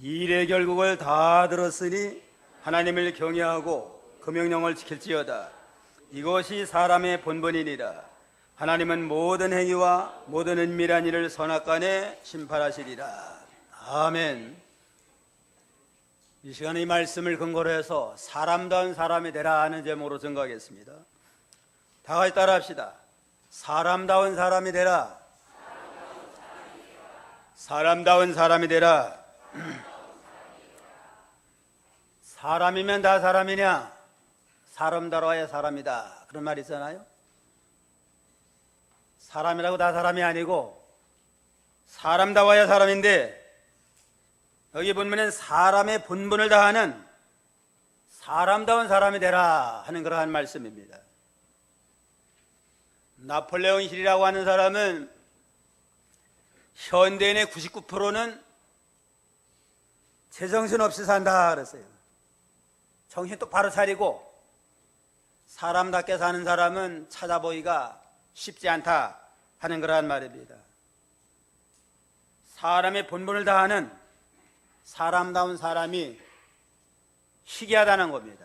일의 결국을 다 들었으니 하나님을 경외하고 그 명령을 지킬지어다. 이것이 사람의 본분이니라. 하나님은 모든 행위와 모든 은밀한 일을 선악간에 심판하시리라. 아멘. 이 시간에 이 말씀을 근거로 해서 사람다운 사람이 되라 하는 제목으로 증거하겠습니다. 다 같이 따라합시다. 사람다운 사람이 되라. 사람다운 사람이 되라. 사람이면 다 사람이냐? 사람다워야 사람이다. 그런 말 있잖아요. 사람이라고 다 사람이 아니고 사람다워야 사람인데, 여기 본문엔 사람의 본분을 다하는 사람다운 사람이 되라 하는 그러한 말씀입니다. 나폴레옹 힐이라고 하는 사람은 현대인의 99%는 제정신 없이 산다 그랬어요. 정신 똑바로 차리고 사람답게 사는 사람은 찾아보기가 쉽지 않다 하는 그러한 말입니다. 사람의 본분을 다하는 사람다운 사람이 희귀하다는 겁니다.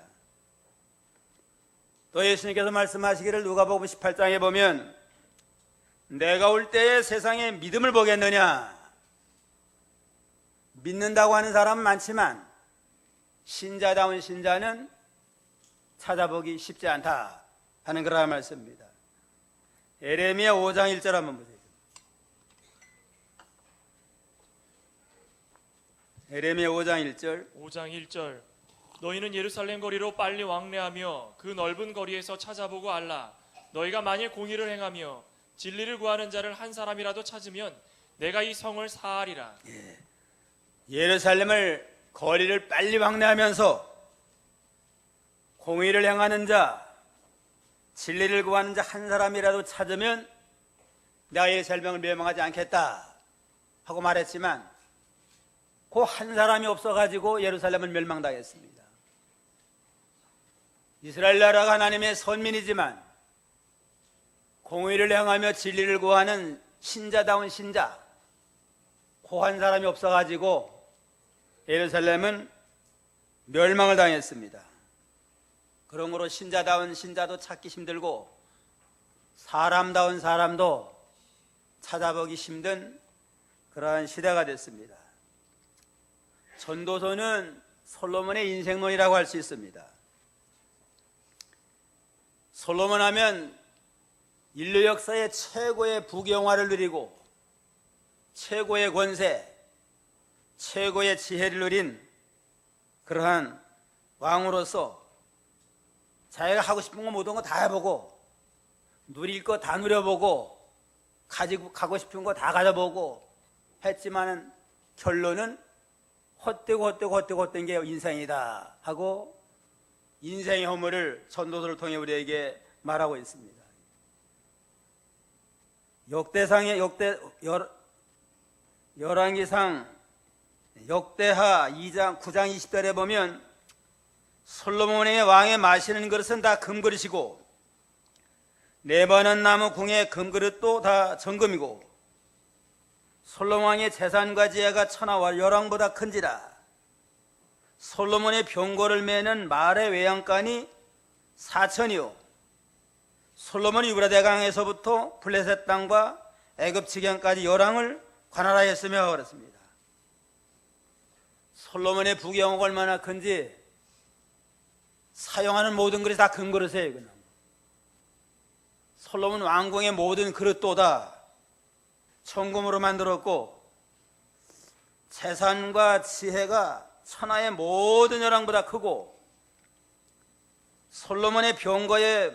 또 예수님께서 말씀하시기를 누가복음 18장에 보면 내가 올 때에 세상에 믿음을 보겠느냐? 믿는다고 하는 사람은 많지만 신자다운 신자는 찾아보기 쉽지 않다 하는 그런 말씀입니다. 예레미야 5장 1절 한번 보세요. 예레미야 5장 1절. 5장 1절. 너희는 예루살렘 거리로 빨리 왕래하며 그 넓은 거리에서 찾아보고 알라. 너희가 만일 공의를 행하며 진리를 구하는 자를 한 사람이라도 찾으면 내가 이 성을 사하리라. 예루살렘을 거리를 빨리 왕래하면서 공의를 행하는 자, 진리를 구하는 자 한 사람이라도 찾으면 내가 예루살렘을 멸망하지 않겠다 하고 말했지만 그 한 사람이 없어가지고 예루살렘을 멸망당했습니다. 이스라엘 나라가 하나님의 선민이지만 공의를 행하며 진리를 구하는 신자다운 신자, 그 한 사람이 없어가지고 예루살렘은 멸망을 당했습니다. 그러므로 신자다운 신자도 찾기 힘들고 사람다운 사람도 찾아보기 힘든 그러한 시대가 됐습니다. 전도서는 솔로몬의 인생론이라고 할 수 있습니다. 솔로몬 하면 인류 역사의 최고의 부귀영화를 누리고 최고의 권세, 최고의 지혜를 누린 그러한 왕으로서 자기가 하고 싶은 거 모든 거 다 해보고 누릴 거 다 누려보고 가지고 가고 싶은 거 다 가져보고 했지만은 결론은 헛되고 게 인생이다 하고 인생의 허물을 전도서를 통해 우리에게 말하고 있습니다. 열왕기상 역대하 2장 9장 20절에 보면 솔로몬의 왕의 마시는 그릇은 다 금그릇이고 레바논 나무 궁의 금그릇도 다 정금이고 솔로몬 왕의 재산과 지혜가 천하와 열왕보다 큰지라. 솔로몬의 병거를 매는 말의 외양간이 4천이요 솔로몬이 유브라데강에서부터 블레셋 땅과 애굽 지경까지 열왕을 관할하였으며 그렇습니다. 솔로몬의 부귀영화가 얼마나 큰지 사용하는 모든 그릇이 다 금그릇이에요. 그냥. 솔로몬 왕궁의 모든 그릇도 다 청금으로 만들었고 재산과 지혜가 천하의 모든 열왕보다 크고 솔로몬의 병거에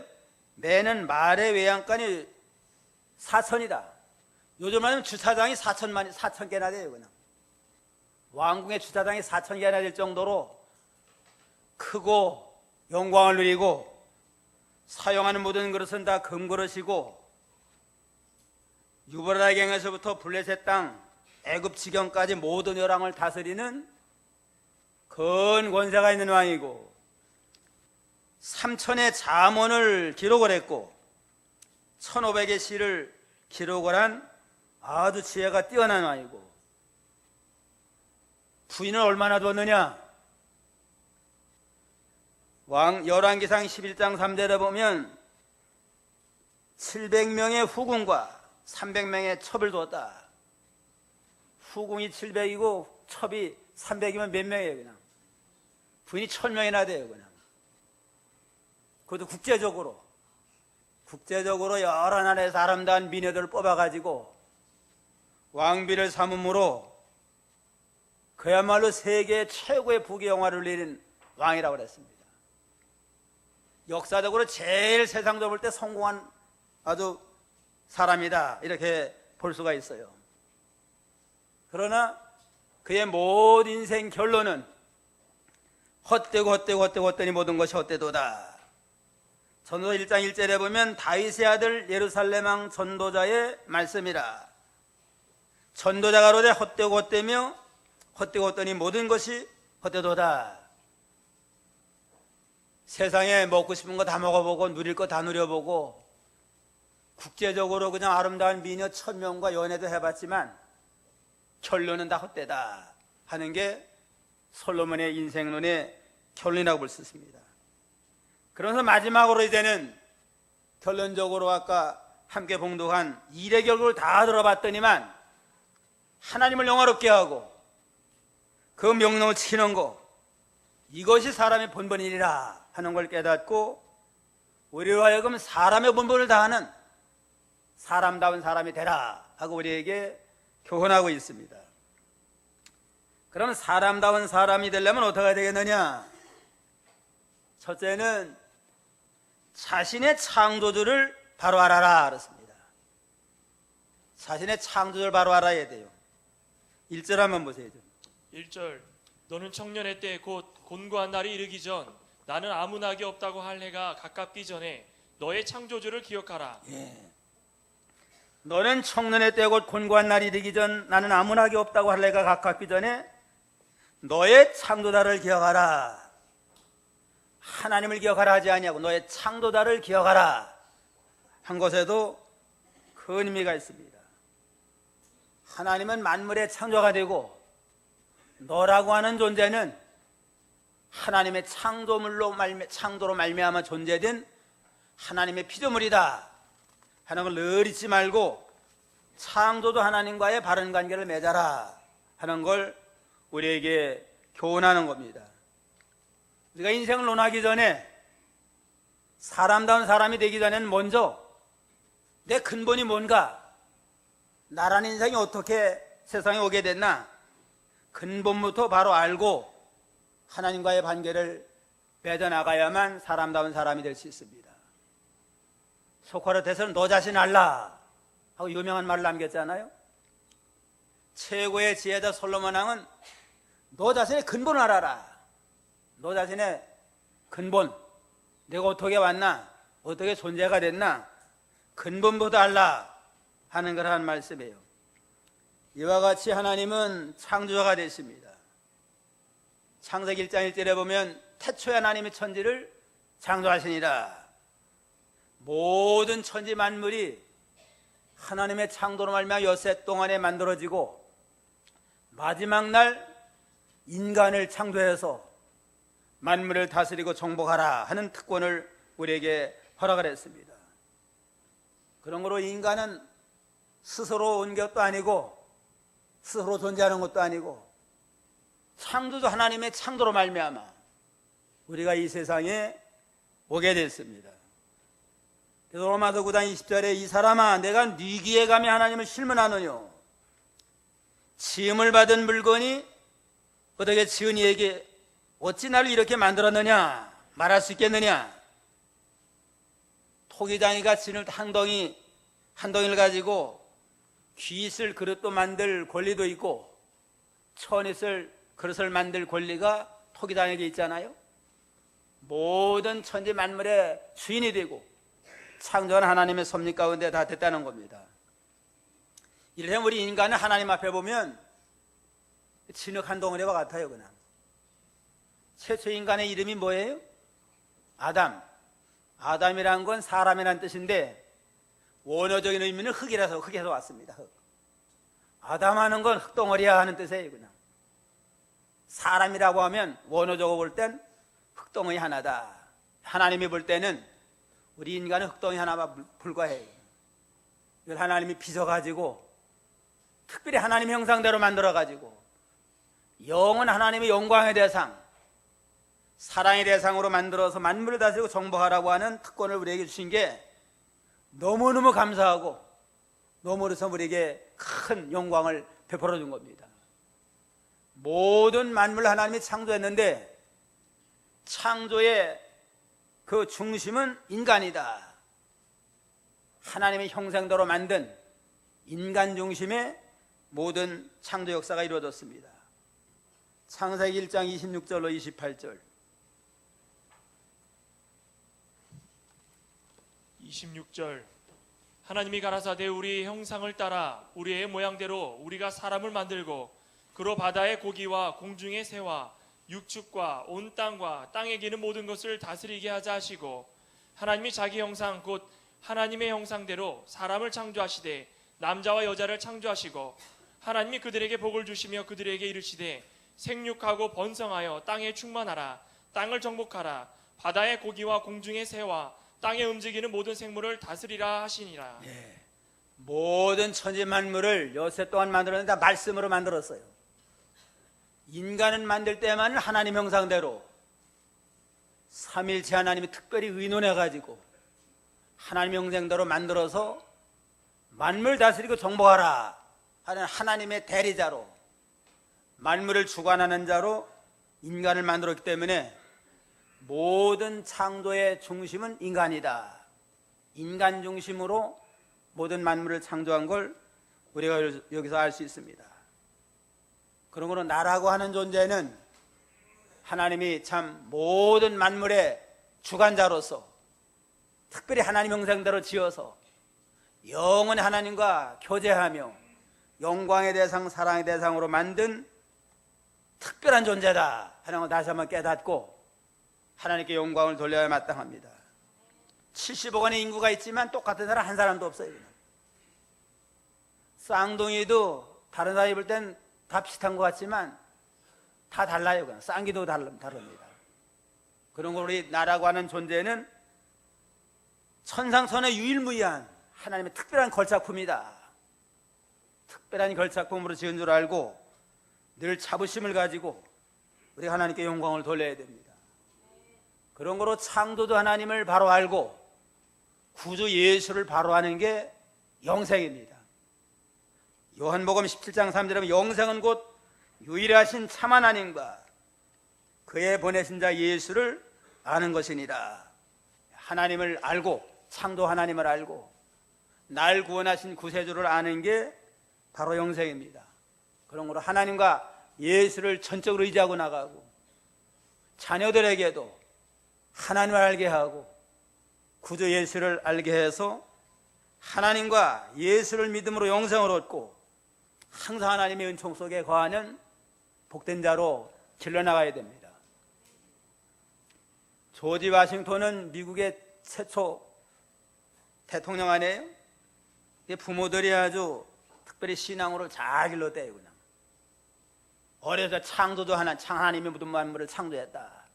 매는 말의 외양간이 4천이다. 요즘 말하면 주차장이 4천 개나 돼요. 그냥. 왕궁의 주차장이 4천 개나 될 정도로 크고 영광을 누리고 사용하는 모든 그릇은 다 금그릇이고 유브라데강에서부터 블레셋 땅 애굽 지경까지 모든 열왕을 다스리는 큰 권세가 있는 왕이고 3천의 잠언을 기록을 했고 1500의 시를 기록을 한 아주 지혜가 뛰어난 왕이고 부인을 얼마나 뒀느냐? 열왕기상 11장 3절에 보면 700명의 후궁과 300명의 첩을 두었다. 후궁이 700이고 첩이 300이면 몇 명이에요? 그냥 부인이 1000명이나 돼요. 그냥 그것도 국제적으로 여러 나라에서 아름다운 미녀들을 뽑아가지고 왕비를 삼음으로 그야말로 세계 최고의 부귀영화를 누린 왕이라고 그랬습니다. 역사적으로 제일 세상적으로 볼 때 성공한 아주 사람이다, 이렇게 볼 수가 있어요. 그러나 그의 모든 인생 결론은 헛되니 모든 것이 헛되도다. 전도서 1장 1절에 보면 다윗의 아들 예루살렘 왕 전도자의 말씀이라. 전도자가 이르되 헛되며 헛되니 모든 것이 헛되도다. 세상에 먹고 싶은 거 다 먹어보고 누릴 거 다 누려보고 국제적으로 그냥 아름다운 미녀 1000명과 연애도 해봤지만 결론은 다 헛되다 하는 게 솔로몬의 인생론의 결론이라고 볼 수 있습니다. 그러면서 마지막으로 이제는 결론적으로 아까 함께 봉독한 일의 결국을 다 들어봤더니만 하나님을 영화롭게 하고 그 명령을 지키는 것, 이것이 사람의 본분이라 하는 걸 깨닫고 우리로 하여금 사람의 본분을 다하는 사람다운 사람이 되라 하고 우리에게 교훈하고 있습니다. 그럼 사람다운 사람이 되려면 어떻게 되겠느냐? 첫째는 자신의 창조주를 바로 알아라 그렇습니다. 자신의 창조주를 바로 알아야 돼요. 1절 한번 보세요. 1절 너는 청년의 때 곧 곤고한 날이 이르기 전 나는 아무 낙이 없다고 할 해가 가깝기 전에 너의 창조주를 기억하라. 너는 청년의 때 곧 곤고한 날이 이르기 전 나는 아무 낙이 없다고 할 해가 가깝기 전에 너의 창조자를 기억하라. 하나님을 기억하라 하지 아니하고 너의 창조자를 기억하라 한 것에도 큰 의미가 있습니다. 하나님은 만물의 창조가 되고 너라고 하는 존재는 하나님의 창조로 말미암아 존재된 하나님의 피조물이다 하는 걸 늘 잊지 말고 창조도 하나님과의 바른 관계를 맺어라 하는 걸 우리에게 교훈하는 겁니다. 우리가 인생을 논하기 전에 사람다운 사람이 되기 전에는 먼저 내 근본이 뭔가, 나라는 인생이 어떻게 세상에 오게 됐나 근본부터 바로 알고 하나님과의 관계를 맺어나가야만 사람다운 사람이 될 수 있습니다. 소크라테스는 너 자신 알라 하고 유명한 말을 남겼잖아요. 최고의 지혜자 솔로몬 왕은 너 자신의 근본을 알아라. 너 자신의 근본, 내가 어떻게 왔나, 어떻게 존재가 됐나 근본부터 알라 하는 걸 한 말씀이에요. 이와 같이 하나님은 창조자가 되십니다. 창세기 1장 1절에 보면 태초에 하나님이 천지를 창조하시니라. 모든 천지 만물이 하나님의 창조로 말미암아 엿새 동안에 만들어지고 마지막 날 인간을 창조해서 만물을 다스리고 정복하라 하는 특권을 우리에게 허락을 했습니다. 그런 거로 인간은 스스로 온 것도 아니고 스스로 존재하는 것도 아니고 창조주 하나님의 창조로 말미암아 우리가 이 세상에 오게 됐습니다. 그래서 로마서 9장 20절에 이 사람아 내가 네 귀에 감히 하나님을 실문하느뇨. 지음을 받은 물건이 어떻게 지은 이에게 어찌 나를 이렇게 만들었느냐 말할 수 있겠느냐. 토기장이가 지을 한 덩이를 가지고 귀 있을 그릇도 만들 권리도 있고 천 있을 그릇을 만들 권리가 토기장에게 있잖아요. 모든 천지 만물의 주인이 되고 창조한 하나님의 섭리 가운데 다 됐다는 겁니다. 이래서 우리 인간은 하나님 앞에 보면 진흙 한 덩어리와 같아요. 그냥 최초 인간의 이름이 뭐예요? 아담. 아담이란 건 사람이란 뜻인데 원어적인 의미는 흙이라서 흙에서 왔습니다. 흙. 아담 하는 건 흙덩어리야 하는 뜻이에요. 그냥 사람이라고 하면 원어적으로 볼 땐 흙덩이 하나다. 하나님이 볼 때는 우리 인간은 흙덩이 하나만 불과해요. 이걸 하나님이 빚어가지고 특별히 하나님 형상대로 만들어가지고 영은 하나님의 영광의 대상, 사랑의 대상으로 만들어서 만물을 다스리고 정복하라고 하는 특권을 우리에게 주신 게 너무너무 감사하고 너무너무 우리에게 큰 영광을 베풀어 준 겁니다. 모든 만물을 하나님이 창조했는데 창조의 그 중심은 인간이다. 하나님의 형상대로 만든 인간 중심의 모든 창조 역사가 이루어졌습니다. 창세기 1장 26절로 28절 26절 하나님이 가라사대 우리의 형상을 따라 우리의 모양대로 우리가 사람을 만들고 그로 바다의 고기와 공중의 새와 육축과 온 땅과 땅에 기는 모든 것을 다스리게 하자 하시고 하나님이 자기 형상 곧 하나님의 형상대로 사람을 창조하시되 남자와 여자를 창조하시고 하나님이 그들에게 복을 주시며 그들에게 이르시되 생육하고 번성하여 땅에 충만하라 땅을 정복하라 바다의 고기와 공중의 새와 땅에 움직이는 모든 생물을 다스리라 하시니라. 모든 천지 만물을 여세 동안 만들었는데 다 말씀으로 만들었어요. 인간은 만들 때만 하나님 형상대로 삼일체 하나님이 특별히 의논해가지고 하나님 형상대로 만들어서 만물 다스리고 정복하라 하는 하나님의 대리자로 만물을 주관하는 자로 인간을 만들었기 때문에 모든 창조의 중심은 인간이다. 인간 중심으로 모든 만물을 창조한 걸 우리가 여기서 알 수 있습니다. 그런 거는 나라고 하는 존재는 하나님이 참 모든 만물의 주관자로서 특별히 하나님 형상대로 지어서 영원히 하나님과 교제하며 영광의 대상, 사랑의 대상으로 만든 특별한 존재다 하는 걸 다시 한번 깨닫고 하나님께 영광을 돌려야 마땅합니다. 70억 원의 인구가 있지만 똑같은 사람 한 사람도 없어요. 그냥. 쌍둥이도 다른 사람이 볼 땐 다 비슷한 것 같지만 다 달라요. 그냥. 쌍기도 다릅니다. 그런 걸 우리 나라고 하는 존재는 천상천의 유일무이한 하나님의 특별한 걸작품이다. 특별한 걸작품으로 지은 줄 알고 늘 자부심을 가지고 우리 하나님께 영광을 돌려야 됩니다. 그런 거로 창조주 하나님을 바로 알고 구주 예수를 바로 아는 게 영생입니다. 요한복음 17장 3절에 보면 영생은 곧 유일하신 참 하나님과 그의 보내신 자 예수를 아는 것이니라. 하나님을 알고 창조 하나님을 알고 날 구원하신 구세주를 아는 게 바로 영생입니다. 그런 거로 하나님과 예수를 전적으로 의지하고 나가고 자녀들에게도 하나님을 알게 하고 구주 예수를 알게 해서 하나님과 예수를 믿음으로 영생을 얻고 항상 하나님의 은총 속에 거하는 복된 자로 길러나가야 됩니다. 조지 워싱턴은 미국의 최초 대통령 아니에요? 부모들이 아주 특별히 신앙으로 잘 길렀대요. 그냥 어려서 창조도 하나님의 모든 만물을 창조했다.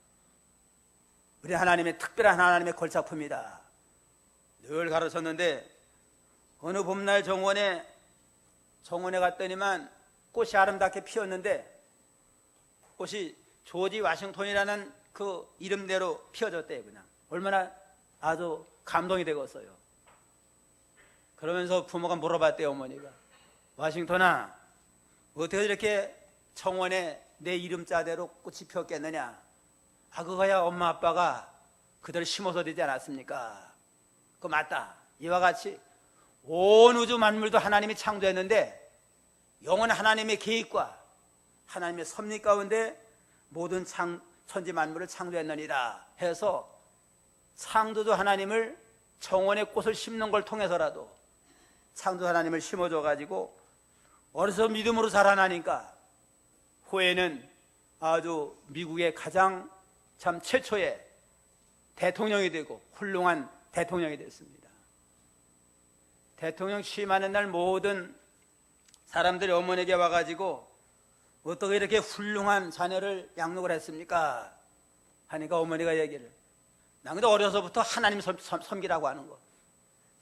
우리 하나님의 특별한 하나님의 걸작품이다. 늘 가르쳤는데 어느 봄날 정원에 갔더니만 꽃이 아름답게 피었는데 꽃이 조지 워싱턴이라는 그 이름대로 피어졌대요. 그냥 얼마나 아주 감동이 되겠어요. 그러면서 부모가 물어봤대요. 어머니가 워싱턴아 어떻게 이렇게 정원에 내 이름자대로 꽃이 피었겠느냐. 그거야 엄마 아빠가 그대로 심어서 되지 않았습니까? 그거 맞다. 이와 같이 온 우주 만물도 하나님이 창조했는데 영원한 하나님의 계획과 하나님의 섭리 가운데 모든 천지 만물을 창조했느니라 해서 창조주 하나님을 정원에 꽃을 심는 걸 통해서라도 창조 하나님을 심어줘 가지고 어려서 믿음으로 자라나니까 후에는 아주 미국의 가장 참 최초의 대통령이 되고 훌륭한 대통령이 됐습니다. 대통령 취임하는 날 모든 사람들이 어머니에게 와가지고 어떻게 이렇게 훌륭한 자녀를 양육을 했습니까? 하니까 어머니가 얘기를, 난 근데 어려서부터 하나님 섬기라고 하는 거,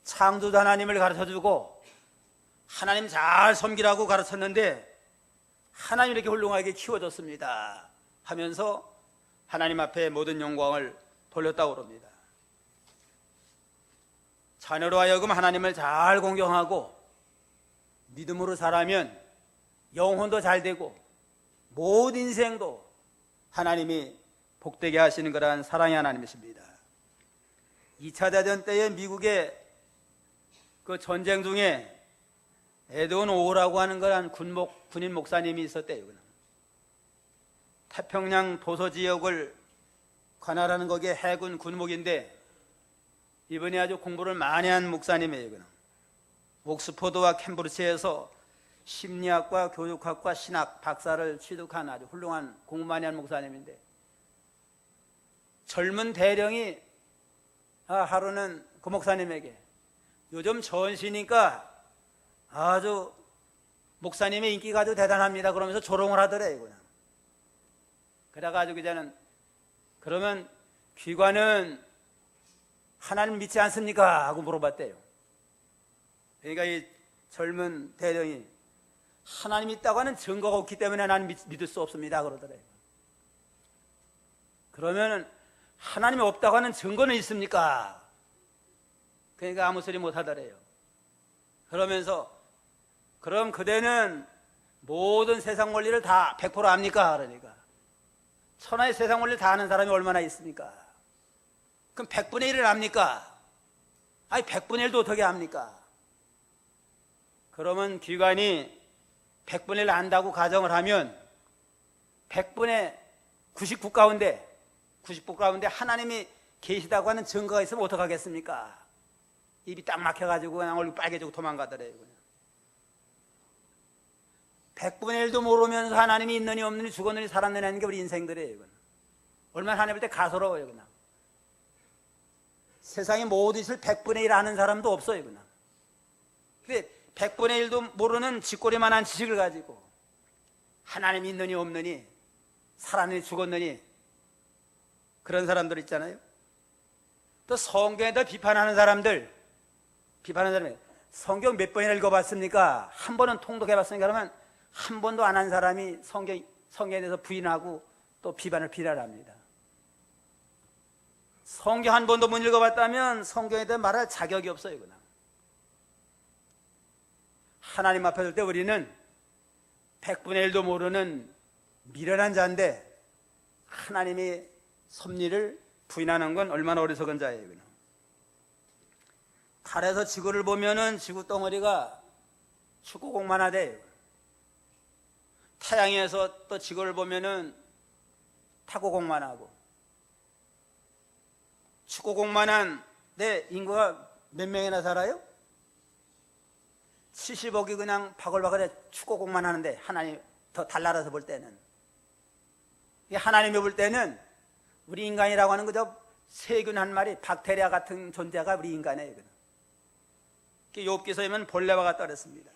창조주 하나님을 가르쳐주고 하나님 잘 섬기라고 가르쳤는데 하나님 이렇게 훌륭하게 키워줬습니다 하면서 하나님 앞에 모든 영광을 돌렸다고 그럽니다. 자녀로 하여금 하나님을 잘 공경하고 믿음으로 살아면 영혼도 잘 되고 모든 인생도 하나님이 복되게 하시는 거란 사랑의 하나님이십니다. 2차 대전 때에 미국의 그 전쟁 중에 에드원 오라고 하는 거란 군인 목사님이 있었대요. 태평양 도서 지역을 관할하는 거기에 해군 군목인데 이분이 아주 공부를 많이 한 목사님이에요. 옥스퍼드와 캠브리지에서 심리학과 교육학과 신학 박사를 취득한 아주 훌륭한 공부 많이 한 목사님인데, 젊은 대령이 하루는 그 목사님에게 요즘 전시니까 아주 목사님의 인기가 아주 대단합니다 그러면서 조롱을 하더래요. 그래가지고 이제는, 그러면 귀관은 하나님 믿지 않습니까? 하고 물어봤대요. 그러니까 이 젊은 대령이 하나님 있다고 하는 증거가 없기 때문에 나는 믿을 수 없습니다 그러더래요. 그러면 하나님이 없다고 하는 증거는 있습니까? 그러니까 아무 소리 못 하더래요. 그러면서 그럼 그대는 모든 세상 원리를 다 100% 압니까? 그러니까 천하의 세상 원리를 다 아는 사람이 얼마나 있습니까? 그럼 100분의 1을 압니까? 아니 100분의 1도 어떻게 압니까? 그러면 귀관이 100분의 1을 안다고 가정을 하면 100분의 99 가운데 하나님이 계시다고 하는 증거가 있으면 어떡하겠습니까? 입이 딱 막혀가지고 그냥 얼굴 빨개지고 도망가더래요. 100분의 1도 모르면서 하나님이 있느니 없느니 죽었느니 살았느니 하는 게 우리 인생들이에요. 이건. 얼마나 하나님 볼 때 가소로워요. 그냥. 세상에 모든 것을 100분의 1 아는 사람도 없어요. 그냥. 근데 100분의 1도 모르는 쥐꼬리만한 지식을 가지고 하나님이 있느니 없느니 살았느니 죽었느니 그런 사람들 있잖아요. 또 성경에다 비판하는 사람들, 성경 몇 번이나 읽어봤습니까? 한 번은 통독해봤습니까? 그러면 한 번도 안 한 사람이 성경에 대해서 부인하고 또 비판을 비난합니다. 성경 한 번도 못 읽어봤다면 성경에 대해 말할 자격이 없어요. 그냥. 하나님 앞에 설 때 우리는 100분의 1도 모르는 미련한 자인데 하나님이 섭리를 부인하는 건 얼마나 어리석은 자예요. 그냥. 달에서 지구를 보면은 지구 덩어리가 축구공만 하대요. 태양에서 또 지구를 보면은 탁구공만 하고, 축구공만한 내 인구가 몇 명이나 살아요? 70억이 그냥 바글바글해 축구공만 하는데 하나님 더 달나라서 볼 때는, 하나님이 볼 때는 우리 인간이라고 하는 그저 세균 한 마리, 박테리아 같은 존재가 우리 인간이에요. 욥기서에는 본래와 같다 그랬습니다.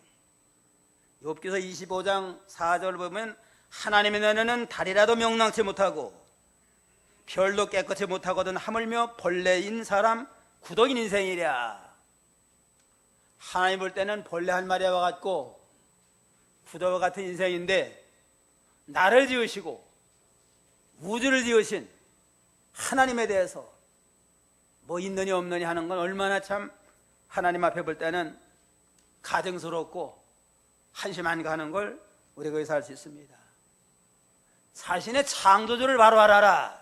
욥기서 25장 4절 보면 하나님의 눈에는 달이라도 명랑치 못하고 별도 깨끗이 못하거든 하물며 벌레인 사람 구덩인 인생이랴. 하나님 볼 때는 벌레 한 마리와 같고 구덩이 같은 인생인데, 나를 지으시고 우주를 지으신 하나님에 대해서 뭐 있느니 없느니 하는 건 얼마나 참 하나님 앞에 볼 때는 가증스럽고 한심한가 하는 걸 우리가 여기서 알 수 있습니다. 자신의 창조주를 바로 알아라.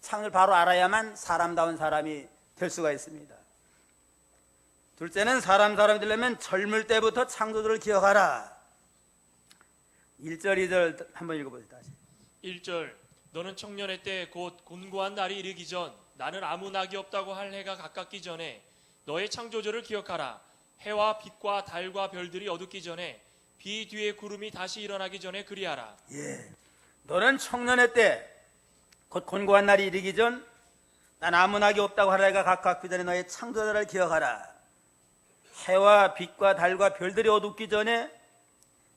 창조를 바로 알아야만 사람다운 사람이 될 수가 있습니다. 둘째는 사람이 되려면 젊을 때부터 창조주를 기억하라. 1절 2절 한번 읽어보세요. 다시. 1절 너는 청년의 때 곧 곤고한 날이 이르기 전 나는 아무 낙이 없다고 할 해가 가깝기 전에 너의 창조주를 기억하라. 해와 빛과 달과 별들이 어둡기 전에 비 뒤에 구름이 다시 일어나기 전에 그리하라. 예. 너는 청년의 때 곧 곤고한 날이 이르기 전 난 아무 낙이 없다고 할 해가 가깝기 전에 너의 창조주를 기억하라. 해와 빛과 달과 별들이 어둡기 전에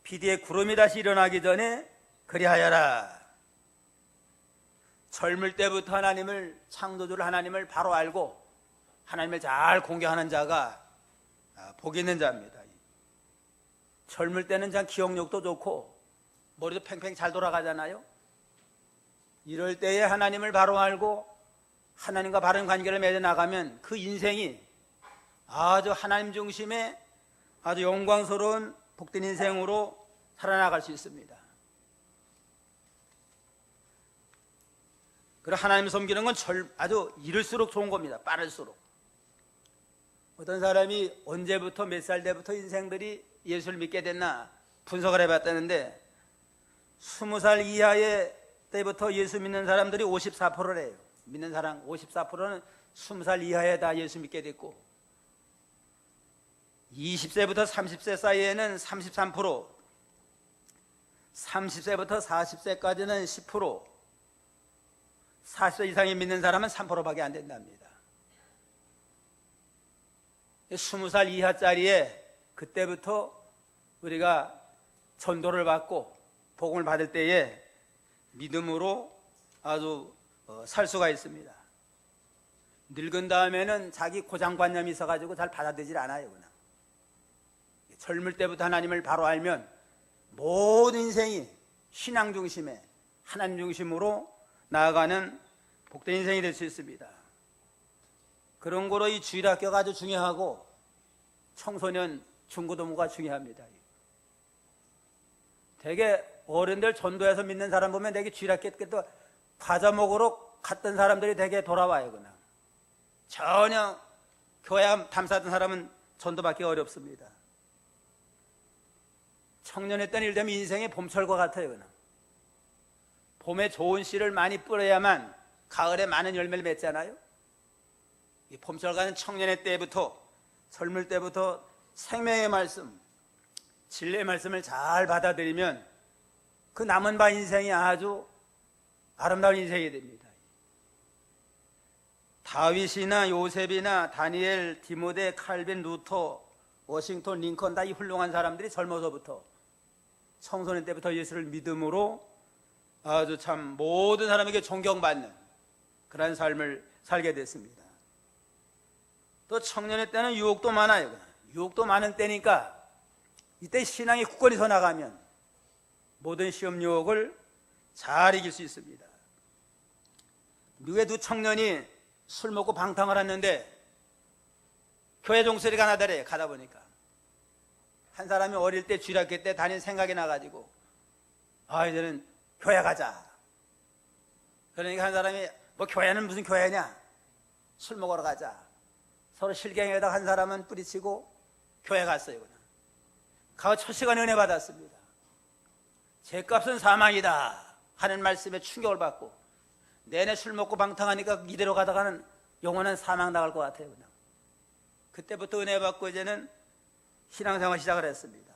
비 뒤에 구름이 다시 일어나기 전에 그리하여라. 젊을 때부터 하나님을, 창조주를 하나님을 바로 알고 하나님을 잘 공경하는 자가 복이 있는 자입니다. 젊을 때는 참 기억력도 좋고 머리도 팽팽 잘 돌아가잖아요. 이럴 때에 하나님을 바로 알고 하나님과 바른 관계를 맺어 나가면 그 인생이 아주 하나님 중심의 아주 영광스러운 복된 인생으로 살아나갈 수 있습니다. 그리고 하나님 섬기는 건 아주 이를수록 좋은 겁니다. 빠를수록. 어떤 사람이 언제부터 몇 살 때부터 인생들이 예수를 믿게 됐나 분석을 해봤다는데 20살 이하의 때부터 예수 믿는 사람들이 54%래요. 믿는 사람 54%는 20살 이하에 다 예수 믿게 됐고 20세부터 30세 사이에는 33%, 30세부터 40세까지는 10%, 40세 이상이 믿는 사람은 3%밖에 안 된답니다. 20살 이하짜리에 그때부터 우리가 전도를 받고 복음을 받을 때에 믿음으로 아주 살 수가 있습니다. 늙은 다음에는 자기 고장관념이 있어가지고 잘 받아들이질 않아요. 그냥. 젊을 때부터 하나님을 바로 알면 모든 인생이 신앙 중심에 하나님 중심으로 나아가는 복된 인생이 될 수 있습니다. 그런 거로 이 주일학교가 아주 중요하고 청소년 중고등부가 중요합니다. 되게 어른들 전도해서 믿는 사람 보면 되게 주일학교 또 과자 먹으러 갔던 사람들이 되게 돌아와요. 그냥 전혀 교회 담사던 사람은 전도받기 어렵습니다. 청년의 때는 일 되면 인생의 봄철과 같아요. 그냥 봄에 좋은 씨를 많이 뿌려야만 가을에 많은 열매를 맺잖아요. 이 봄철과는 청년의 때부터 젊을 때부터 생명의 말씀, 진리의 말씀을 잘 받아들이면 그 남은 바 인생이 아주 아름다운 인생이 됩니다. 다윗이나 요셉이나 다니엘, 디모데, 칼빈, 루터, 워싱턴, 링컨 다 이 훌륭한 사람들이 젊어서부터 청소년 때부터 예수를 믿음으로 아주 참 모든 사람에게 존경받는 그런 삶을 살게 됐습니다. 또 청년의 때는 유혹도 많아요. 유혹도 많은 때니까 이때 신앙이 굳건히 서 나가면 모든 시험 유혹을 잘 이길 수 있습니다. 미국의 두 청년이 술 먹고 방탕을 했는데 교회 종소리가 나더래요. 가다 보니까 한 사람이 어릴 때 주일학교 때 다닌 생각이 나가지고 이제는 교회 가자. 그러니까 한 사람이 뭐 교회는 무슨 교회냐, 술 먹으러 가자. 서로 실경에다 한 사람은 뿌리치고 교회 갔어요. 가서 첫 시간에 은혜 받았습니다. 죄값은 사망이다 하는 말씀에 충격을 받고 내내 술 먹고 방탕하니까 이대로 가다가는 영원한 사망 나갈 것 같아요. 그냥. 그때부터 은혜 받고 이제는 신앙생활 시작을 했습니다.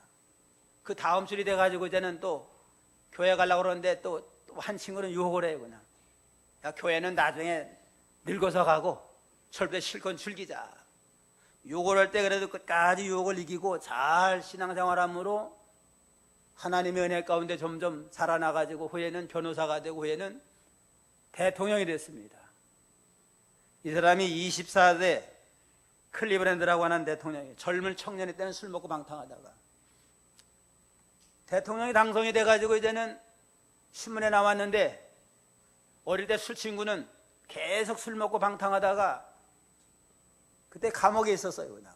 그 다음 줄이 돼가지고 이제는 또 교회 가려고 그러는데 또 한 친구는 유혹을 해요. 그냥. 야, 교회는 나중에 늙어서 가고 철부터 실컷 즐기자. 유혹을 할 때 그래도 끝까지 유혹을 이기고 잘 신앙생활함으로 하나님의 은혜 가운데 점점 자라나가지고 후에는 변호사가 되고 후에는 대통령이 됐습니다. 이 사람이 24세 클리브랜드라고 하는 대통령이에요. 젊은 청년일 때는 술 먹고 방탕하다가 대통령이 당선이 돼가지고 이제는 신문에 나왔는데 어릴 때 술 친구는 계속 술 먹고 방탕하다가 그때 감옥에 있었어요. 그냥.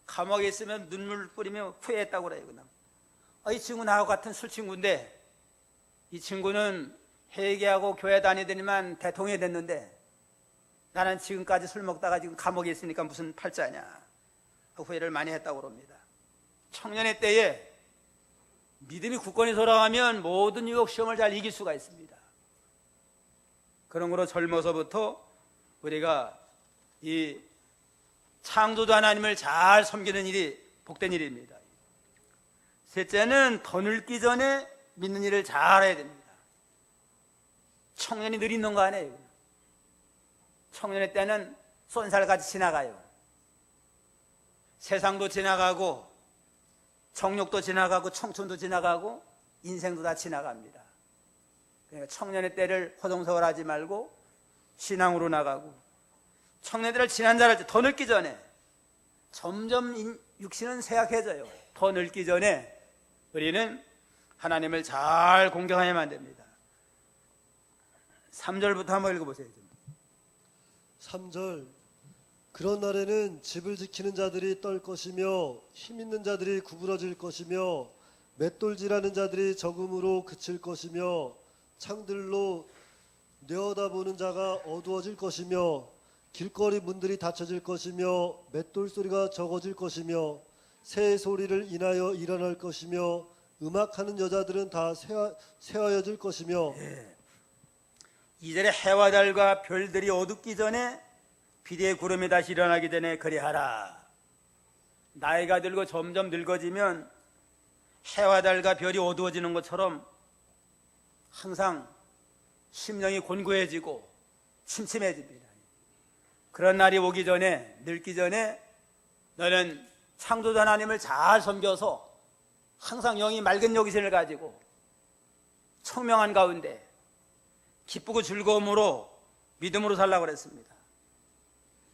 감옥에 있으면 눈물 뿌리며 후회했다고 그래요. 그냥. 이 친구 나하고 같은 술 친구인데 이 친구는 회개하고 교회 다니더니만 대통령이 됐는데 나는 지금까지 술 먹다가 지금 감옥에 있으니까 무슨 팔자냐. 후회를 많이 했다고 그럽니다. 청년의 때에 믿음이 굳건히 돌아가면 모든 유혹 시험을 잘 이길 수가 있습니다. 그런 거로 젊어서부터 우리가 이 창조주 하나님을 잘 섬기는 일이 복된 일입니다. 셋째는 더 늙기 전에 믿는 일을 잘 해야 됩니다. 청년이 늘 있는 거 아니에요. 청년의 때는 쏜살같이 지나가요. 세상도 지나가고 정욕도 지나가고 청춘도 지나가고 인생도 다 지나갑니다. 그러니까 청년의 때를 허송세월하지 말고 신앙으로 나가고, 청년들을 지난 자를 더 늙기 전에, 점점 육신은 쇠약해져요. 더 늙기 전에 우리는 하나님을 잘 공경해야만 됩니다. 3절부터 한번 읽어보세요. 3절 그런 날에는 집을 지키는 자들이 떨 것이며 힘 있는 자들이 구부러질 것이며 맷돌질하는 자들이 적음으로 그칠 것이며 창들로 내어다보는 자가 어두워질 것이며 길거리 문들이 닫혀질 것이며 맷돌 소리가 적어질 것이며 새 소리를 인하여 일어날 것이며 음악하는 여자들은 다 쇠하여질 것이며. 2절에 해와 달과 별들이 어둡기 전에 비대의 구름이 다시 일어나기 전에 그리하라. 나이가 들고 점점 늙어지면 해와 달과 별이 어두워지는 것처럼 항상 심령이 곤고해지고 침침해집니다. 그런 날이 오기 전에, 늙기 전에 너는 창조주 하나님을 잘 섬겨서 항상 영이 맑은 영신을 가지고 청명한 가운데 기쁘고 즐거움으로 믿음으로 살라고 그랬습니다.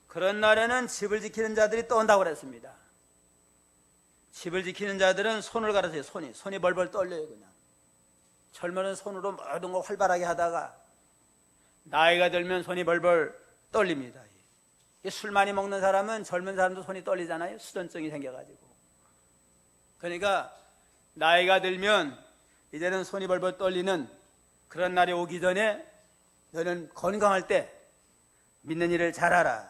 그런 날에는 집을 지키는 자들이 떠온다고 그랬습니다. 집을 지키는 자들은 손을 가르쳐요. 손이 벌벌 떨려요. 그냥 젊은 손으로 모든 거 활발하게 하다가 나이가 들면 손이 벌벌 떨립니다. 술 많이 먹는 사람은 젊은 사람도 손이 떨리잖아요. 수전증이 생겨가지고. 그러니까 나이가 들면 이제는 손이 벌벌 떨리는 그런 날이 오기 전에 너는 건강할 때 믿는 일을 잘하라.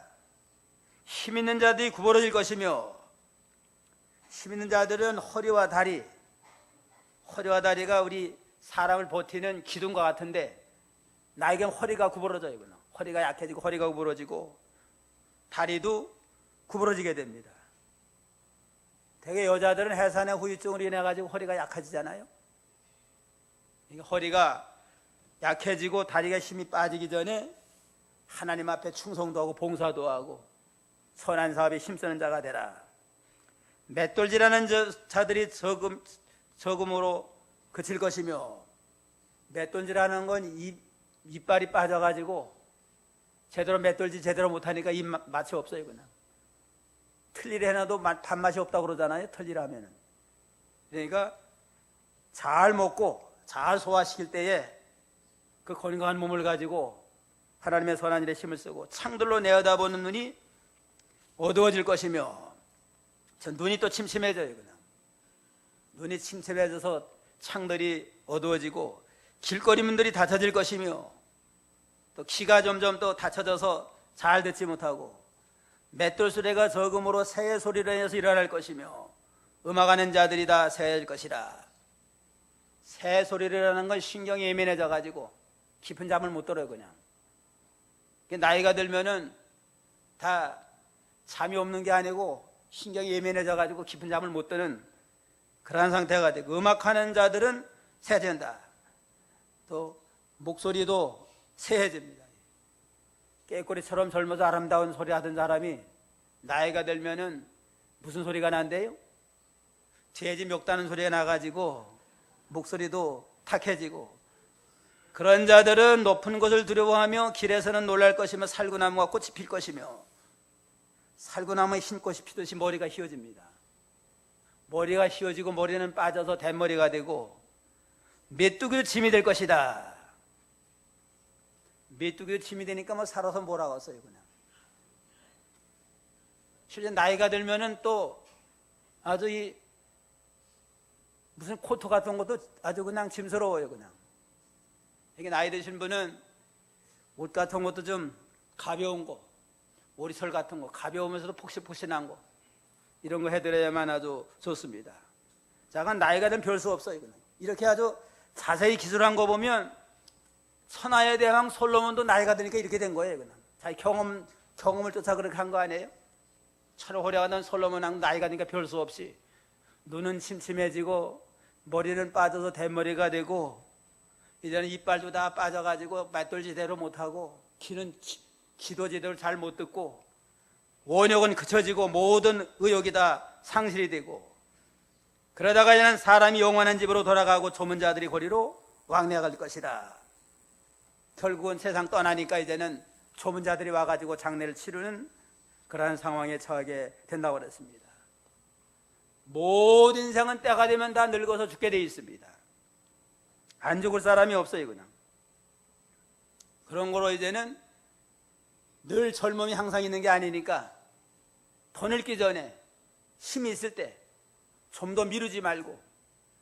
힘 있는 자들이 구부러질 것이며, 힘 있는 자들은 허리와 다리가 우리 사람을 버티는 기둥과 같은데 나에겐 허리가 구부러져요. 허리가 약해지고 허리가 구부러지고 다리도 구부러지게 됩니다. 대개 여자들은 해산의 후유증으로 인해 가지고 허리가 약해지잖아요. 허리가 약해지고 다리가 힘이 빠지기 전에 하나님 앞에 충성도 하고 봉사도 하고 선한 사업에 힘쓰는 자가 되라. 맷돌질하는 자들이 적음으로 그칠 것이며, 맷돌질하는 건 이빨이 빠져가지고 제대로 맷돌질 제대로 못하니까 입맛이 없어요. 그냥 틀니를 해놔도 단맛이 없다고 그러잖아요. 틀니를 하면은. 그러니까 잘 먹고 잘 소화시킬 때에 그 건강한 몸을 가지고 하나님의 선한 일에 힘을 쓰고, 창들로 내어다보는 눈이 어두워질 것이며, 저 눈이 또 침침해져요. 그냥 눈이 침침해져서 창들이 어두워지고 길거리 문들이 닫혀질 것이며, 또 귀가 점점 또 닫혀져서 잘 듣지 못하고, 맷돌 소리가 적음으로 새 소리를 내서 일어날 것이며, 음악하는 자들이 다 새해질 것이라. 새 소리라는 건 신경이 예민해져 가지고 깊은 잠을 못 들어요. 그냥 나이가 들면은 다 잠이 없는 게 아니고 신경이 예민해져 가지고 깊은 잠을 못 드는 그러한 상태가 되고, 음악하는 자들은 새해진다. 또 목소리도 새해집니다. 깨꼬리처럼 젊어서 아름다운 소리 하던 사람이 나이가 들면은 무슨 소리가 난대요? 돼지 멱다는 소리가 나가지고 목소리도 탁해지고, 그런 자들은 높은 곳을 두려워하며 길에서는 놀랄 것이며 살구나무가 꽃이 필 것이며, 살구나무에 흰 꽃이 피듯이 머리가 휘어집니다. 머리가 휘어지고 머리는 빠져서 대머리가 되고 메뚜기도 짐이 될 것이다. 메뚜기도 짐이 되니까 뭐 살아서 뭐라고 했어요. 그냥 실제 나이가 들면은 또 아주 무슨 코트 같은 것도 아주 그냥 짐스러워요. 그냥 이게 나이 드신 분은 옷 같은 것도 좀 가벼운 거, 오리털 같은 거 가벼우면서도 폭신폭신한 거, 이런 거 해드려야만 아주 좋습니다. 자, 그건 나이가 든 별 수 없어요. 그냥 이렇게 아주 자세히 기술한 거 보면 천하의 대왕 솔로몬도 나이가 드니까 이렇게 된 거예요. 그냥 자기 경험을 쫓아 그렇게 한 거 아니에요? 철호려하던 솔로몬 왕 나이가 드니까 별 수 없이 눈은 침침해지고 머리는 빠져서 대머리가 되고, 이제는 이빨도 다 빠져가지고 맷돌 제대로 못하고, 기도 제대로 잘 못 듣고, 원욕은 그쳐지고 모든 의욕이 다 상실이 되고, 그러다가 이제는 사람이 영원한 집으로 돌아가고 좁은 자들이 고리로 왕래할 것이다. 결국은 세상 떠나니까 이제는 좁은 자들이 와가지고 장례를 치르는 그러한 상황에 처하게 된다고 그랬습니다. 모든 인생은 때가 되면 다 늙어서 죽게 돼 있습니다. 안 죽을 사람이 없어요. 그냥 그런 거로 이제는 늘 젊음이 항상 있는 게 아니니까 더 늙기 전에 힘이 있을 때 좀 더 미루지 말고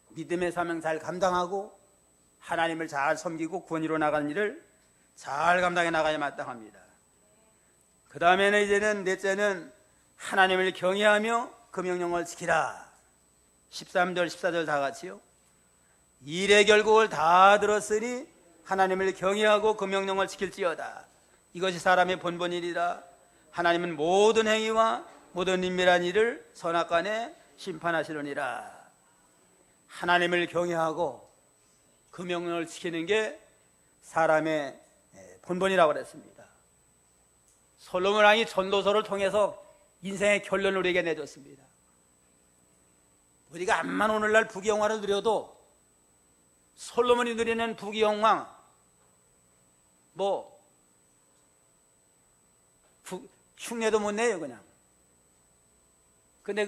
믿음의 사명 잘 감당하고 하나님을 잘 섬기고 구원 이루어 나가는 일을 잘 감당해 나가야 마땅합니다. 그 다음에는 이제는 넷째는 하나님을 경외하며 그 명령을 지키라. 13절 14절 다 같이요. 일의 결국을 다 들었으니 하나님을 경외하고 그 명령을 지킬지어다. 이것이 사람의 본분이니라. 하나님은 모든 행위와 모든 은밀한 일을 선악간에 심판하시느니라. 하나님을 경외하고 그 명령을 지키는 게 사람의 본분이라고 그랬습니다. 솔로몬 왕이 전도서를 통해서 인생의 결론을 우리에게 내줬습니다. 우리가 암만 오늘날 부귀영화를 누려도 솔로몬이 누리는 부귀영화 흉내도 못 내요. 그냥. 근데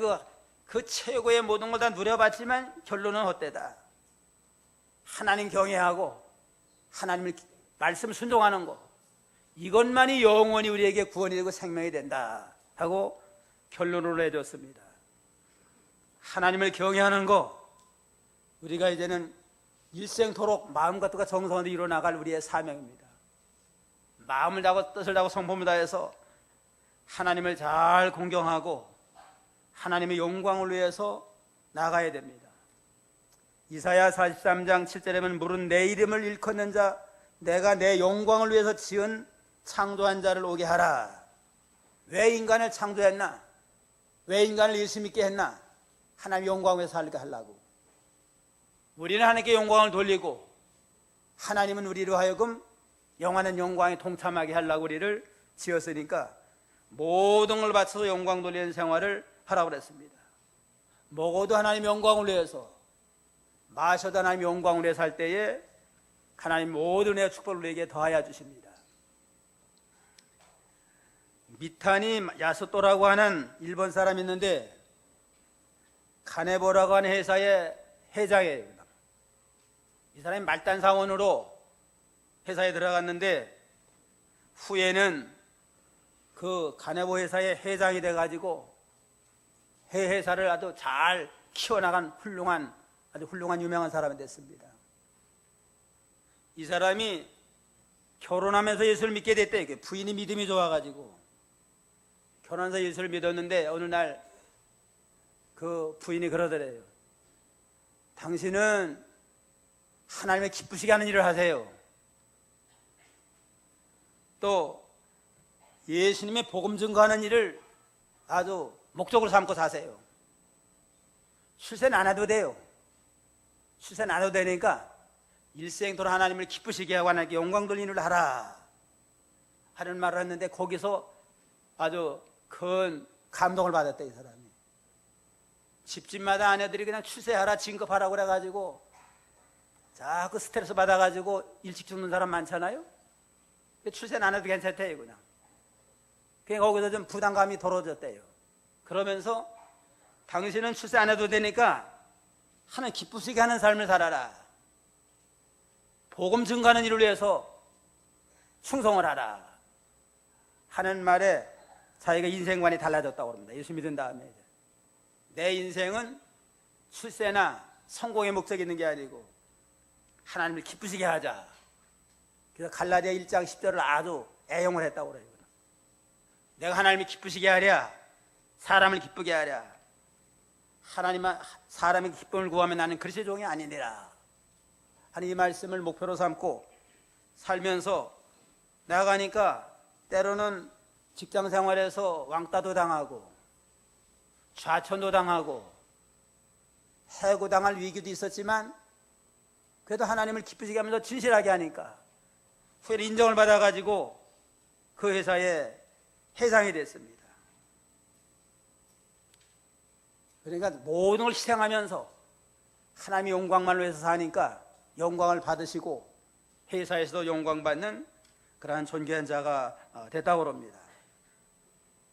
그 최고의 모든 걸 다 누려봤지만 결론은 헛되다. 하나님 경외하고 하나님의 말씀 순종하는 것, 이것만이 영원히 우리에게 구원이 되고 생명이 된다 하고 결론을 내줬습니다. 하나님을 경외하는 것, 우리가 이제는 일생토록 마음과 뜻과 정성으로 이루어나갈 우리의 사명입니다. 마음을 다하고 뜻을 다하고 성품을 다해서 하나님을 잘 공경하고 하나님의 영광을 위해서 나가야 됩니다. 이사야 43장 7절에 보면 물은 내 이름을 일컫는 자, 내가 내 영광을 위해서 지은 창조한 자를 오게 하라. 왜 인간을 창조했나? 왜 인간을 일심 있게 했나? 하나님의 영광을 위해서 살게 하려고. 우리는 하나님께 영광을 돌리고 하나님은 우리로 하여금 영원한 영광에 동참하게 하려고 우리를 지었으니까 모든 걸 바쳐서 영광 돌리는 생활을 하라고 그랬습니다. 먹어도 하나님 영광을 위해서, 마셔도 하나님 영광을 위해서 할 때에 하나님 모든 의 축복을 우리에게 더하여 주십니다. 미타니 야스토라고 하는 일본 사람이 있는데 카네보라고 하는 회사의 회장이에요. 이 사람이 말단 사원으로 회사에 들어갔는데 후에는 그 카네보 회사의 회장이 돼가지고 회사를 아주 잘 키워나간 아주 훌륭한 유명한 사람이 됐습니다. 이 사람이 결혼하면서 예수를 믿게 됐대요. 부인이 믿음이 좋아가지고 결혼해서 예수를 믿었는데 어느 날 그 부인이 그러더래요. 당신은 하나님을 기쁘시게 하는 일을 하세요. 또 예수님의 복음 증거하는 일을 아주 목적으로 삼고 사세요. 출세는 안 해도 돼요. 출세는 안 해도 되니까 일생토록 하나님을 기쁘시게 하고 하나님께 영광 돌리는 일을 하라 하는 말을 했는데 거기서 아주 큰 감동을 받았대. 이 사람이 집집마다 아내들이 그냥 출세하라 진급하라고 그래가지고 자꾸 스트레스 받아가지고 일찍 죽는 사람 많잖아요. 출세는 안 해도 괜찮대요. 그냥 거기서 좀 부담감이 덜어졌대요. 그러면서 당신은 출세 안 해도 되니까 하나님 기쁘시게 하는 삶을 살아라. 복음 증가하는 일을 위해서 충성을 하라 하는 말에 자기가 인생관이 달라졌다고 합니다. 예수 믿은 다음에 내 인생은 출세나 성공의 목적이 있는 게 아니고 하나님을 기쁘시게 하자. 그래서 갈라디아 1장 10절을 아주 애용을 했다고 그래요. 내가 하나님을 기쁘시게 하랴, 사람을 기쁘게 하랴. 사람의 기쁨을 구하면 나는 그리스도의 종이 아니니라 하는 이 말씀을 목표로 삼고 살면서 나가니까 때로는 직장 생활에서 왕따도 당하고 좌천도 당하고 해고당할 위기도 있었지만 그래도 하나님을 기쁘시게 하면서 진실하게 하니까 후에 인정을 받아가지고 그 회사의 회장이 됐습니다. 그러니까 모든 걸 희생하면서 하나님의 영광만 위해서 사니까 영광을 받으시고 회사에서도 영광받는 그러한 존귀한 자가 됐다고 합니다.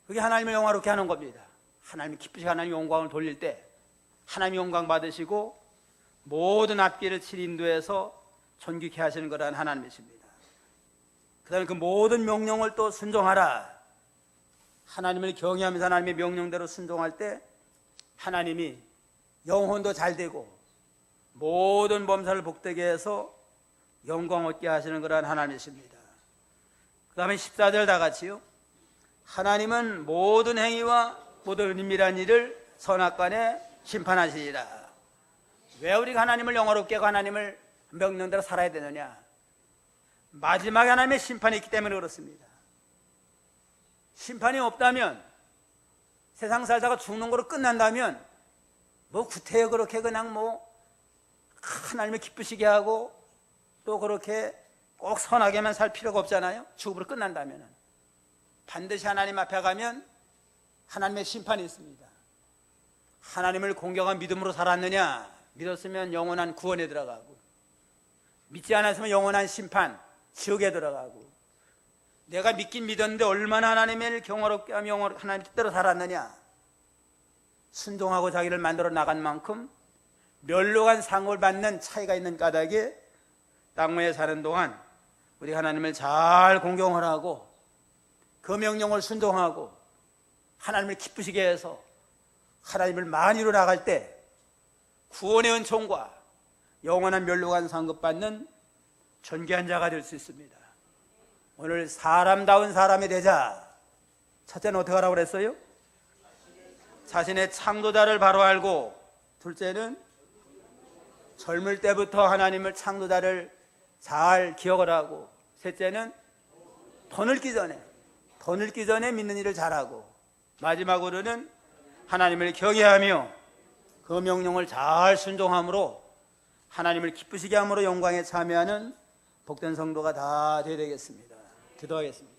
그게 하나님을 영화롭게 하는 겁니다. 하나님이 기쁘시게 하나님 영광을 돌릴 때 하나님 영광 받으시고 모든 앞길을 칠 인도해서 존귀케 하시는 거라는 하나님이십니다. 그 다음에 그 모든 명령을 또 순종하라. 하나님을 경외하면서 하나님의 명령대로 순종할 때 하나님이 영혼도 잘 되고 모든 범사를 복되게 해서 영광 얻게 하시는 거라는 하나님이십니다. 그 다음에 14절 다 같이요. 하나님은 모든 행위와 모든 은밀한 일을 선악간에 심판하시리라. 왜 우리가 하나님을 영화롭게 하고 하나님을 명령대로 살아야 되느냐? 마지막에 하나님의 심판이 있기 때문에 그렇습니다. 심판이 없다면, 세상 살다가 죽는 거로 끝난다면 뭐 구태여 그렇게 그냥 뭐 하나님을 기쁘시게 하고 또 그렇게 꼭 선하게만 살 필요가 없잖아요. 죽음으로 끝난다면 반드시 하나님 앞에 가면 하나님의 심판이 있습니다. 하나님을 공경한 믿음으로 살았느냐? 믿었으면 영원한 구원에 들어가고, 믿지 않았으면 영원한 심판, 지옥에 들어가고, 내가 믿긴 믿었는데 얼마나 하나님을 경외롭게 하며 하나님 뜻대로 살았느냐? 순종하고 자기를 만들어 나간 만큼 멸록한 상을 받는 차이가 있는 까닭에 땅 위에 사는 동안 우리 하나님을 잘 공경을 하고 그 명령을 순종하고 하나님을 기쁘시게 해서 하나님을 많이 이루어 나갈 때 구원의 은총과 영원한 멸록한 상급 받는 존귀한 자가 될 수 있습니다. 오늘 사람다운 사람이 되자. 첫째는 어떻게 하라고 그랬어요? 자신의 창조자를 바로 알고, 둘째는 젊을 때부터 하나님을 창조자를 잘 기억을 하고, 셋째는 더 늙기 전에 믿는 일을 잘하고, 마지막으로는 하나님을 경외하며 그 명령을 잘 순종함으로 하나님을 기쁘시게 함으로 영광에 참여하는 복된 성도가 다 되어야 되겠습니다. 기도하겠습니다.